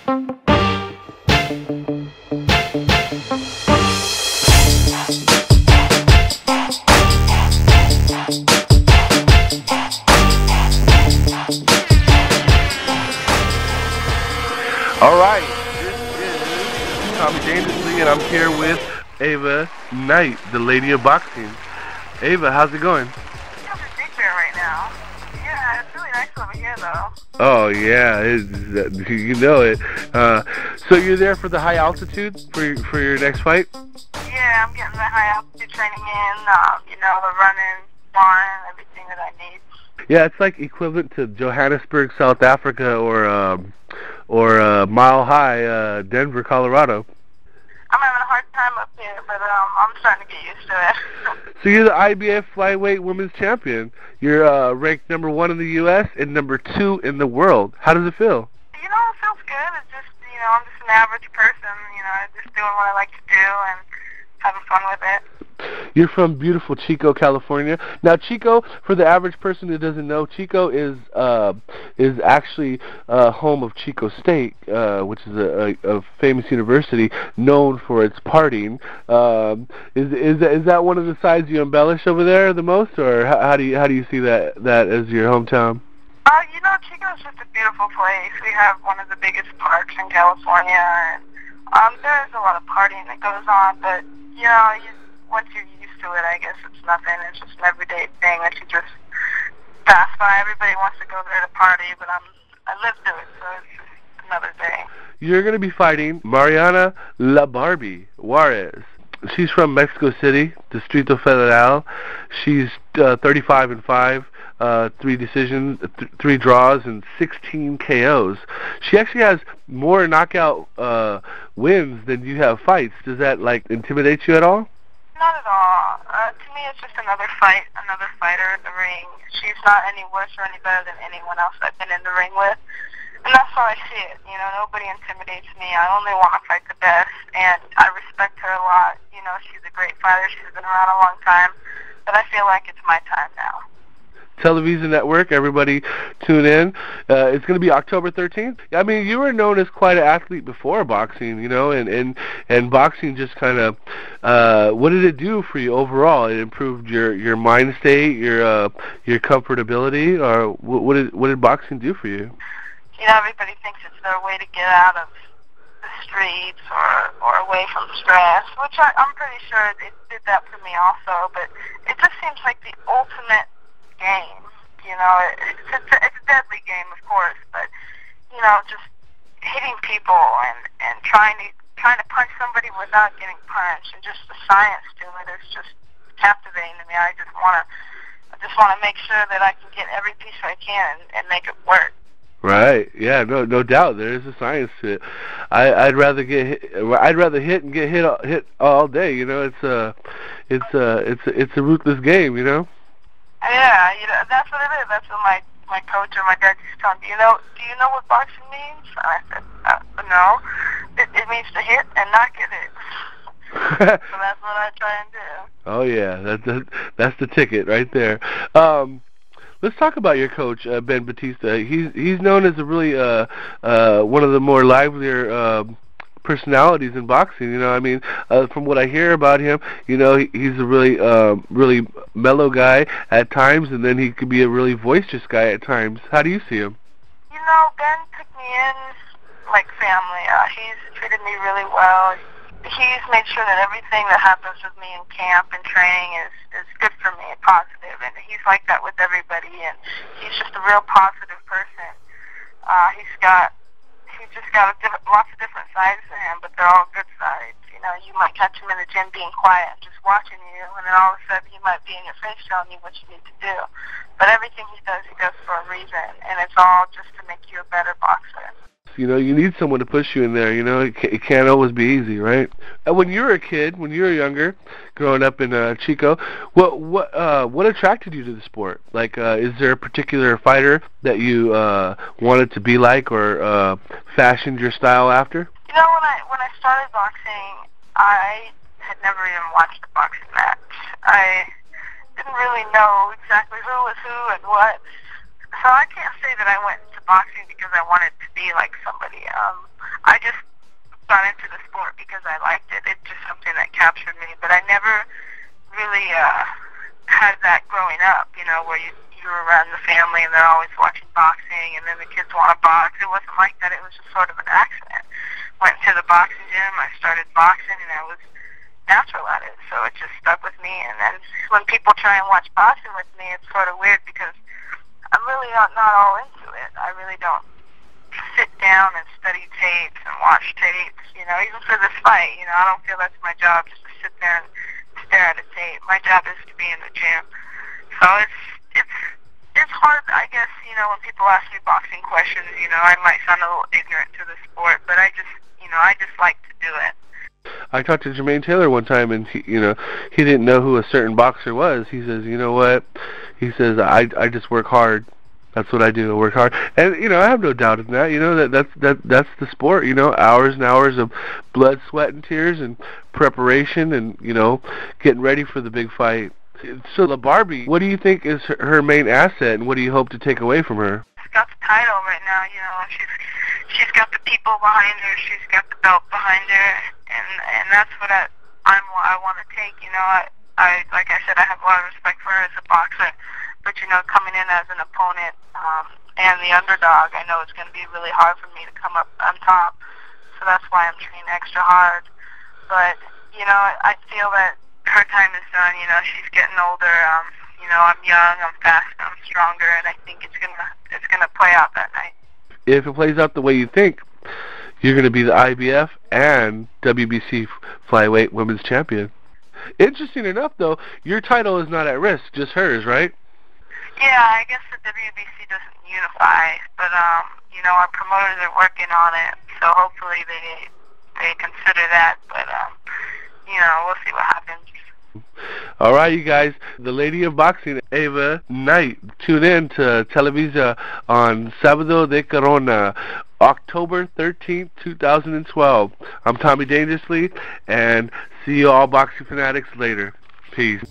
All right, this is Tommy Dangerously, and I'm here with Ava Knight, the lady of boxing. Ava, how's it going? I'm in Big Bear right now. Yeah, it's really nice over here, though. Oh, yeah, you know it. So you're there for the high altitude for your next fight? Yeah, I'm getting the high altitude training in, the running, flying, everything that I need. Yeah, it's like equivalent to Johannesburg, South Africa, or Mile High, Denver, Colorado. I'm having a hard time up here, but I'm starting to get used to it. So you're the IBF flyweight women's champion. You're ranked number 1 in the U.S. and number 2 in the world. How does it feel? It feels good. It's just, I'm just an average person, just doing what I like to do and having fun with it. You're from beautiful Chico, California. Now, Chico, for the average person who doesn't know, Chico is actually home of Chico State, which is a famous university known for its partying. Is that one of the sides you embellish over there the most, or how do you see that as your hometown? Chico is just a beautiful place. We have one of the biggest parks in California, and there's a lot of partying that goes on, but once you're used to it, I guess it's nothing. It's just an everyday thing that you just pass by. Everybody wants to go there to party, but I live through it, so it's just another day. You're going to be fighting Mariana La Barbie Juarez. She's from Mexico City, Distrito Federal. She's 35-5. 3 decisions, 3 draws, and 16 KOs. She actually has more knockout wins than you have fights. Does that intimidate you at all? Not at all. To me, it's just another fight, another fighter in the ring. She's not any worse or any better than anyone else I've been in the ring with, and that's how I see it. Nobody intimidates me. I only want to fight the best, and I respect her a lot. She's a great fighter. She's been around a long time, but I feel like it's my time now. Television network, everybody tune in. It's going to be October 13th. I mean, you were known as quite an athlete before boxing, and boxing just kind of, what did it do for you overall? It improved your mind state, your comfortability, or what did boxing do for you? Everybody thinks it's their way to get out of the streets or away from stress, which I'm pretty sure it did that for me also, but it just seems like the ultimate game. It's a deadly game, of course, but just hitting people and trying to punch somebody without getting punched, and just the science to it is just captivating to me. I just want to make sure that I can get every piece I can and make it work. Right. Yeah. No doubt. There is a science to it. I'd rather hit and get hit all day. It's a ruthless game. Yeah. That's what it is. That's what my coach or my dad used to tell me. Do you know what boxing means? And I said, no. It means to hit and not get hit. So that's what I try and do. Oh yeah. That's the ticket right there. Let's talk about your coach, Ben Batista. He's known as a really one of the more livelier personalities in boxing. From what I hear about him, he's a really mellow guy at times, and then he could be a really boisterous guy at times. How do you see him? Ben took me in like family. He's treated me really well. He's made sure that everything that happens with me in camp and training is good for me and positive, and he's like that with everybody, and he's just a real positive person. He's just got lots of different sides to him, but they're all good sides. You might catch him in the gym being quiet and just watching you, and then all of a sudden he might be in your face telling you what you need to do. But everything he does for a reason, and it's all just to make you a better boxer. You need someone to push you in there. It can't always be easy, right? When you were a kid, when you were younger, growing up in Chico, what attracted you to the sport? Is there a particular fighter that you wanted to be like, or fashioned your style after? When I started boxing, I had never even watched a boxing match. I didn't really know exactly who was who and what. So I can't say that I went to boxing because I wanted to be like somebody. I just got into the sport because I liked it. It's just something that captured me. But I never really had that growing up, you know, where you were around the family and they're always watching boxing and then the kids want to box. It wasn't like that. It was just sort of an accident. Went to the boxing gym. I started boxing and I was natural at it. So it just stuck with me. And then when people try and watch boxing with me, it's sort of weird because I'm really not all into it. I really don't sit down and study tapes and watch tapes, you know, even for this fight, you know, I don't feel that's my job, just to sit there and stare at a tape. My job is to be in the gym. So it's hard, I guess, you know, when people ask me boxing questions, you know, I might sound a little ignorant to the sport, but I just like to do it. I talked to Jermaine Taylor one time, and he didn't know who a certain boxer was. He says, you know what? He says, I just work hard. That's what I do. I work hard, and you know, I have no doubt in that. You know, that's the sport. You know, hours and hours of blood, sweat, and tears, and preparation, and you know, getting ready for the big fight. So, La Barbie, what do you think is her main asset, and what do you hope to take away from her? She's got the title right now. You know, she's got the people behind her. She's got the belt behind her, and that's what I want to take. You know, I like I said, I have a lot of respect for her as a boxer. But, you know, coming in as an opponent and the underdog, I know it's going to be really hard for me to come up on top. So that's why I'm training extra hard. But, you know, I feel that her time is done. You know, she's getting older. You know, I'm young, I'm fast, I'm stronger, and I think it's gonna play out that night. If it plays out the way you think, you're going to be the IBF and WBC flyweight women's champion. Interesting enough, though, your title is not at risk, just hers, right? Yeah, I guess the WBC doesn't unify, but you know, our promoters are working on it, so hopefully they consider that. But you know, we'll see what happens. All right, you guys, the lady of boxing, Ava Knight. Tune in to Televisa on Sábado de Corona, October 13th, 2012. I'm Tommy Dangerously, and see you all boxing fanatics later. Peace.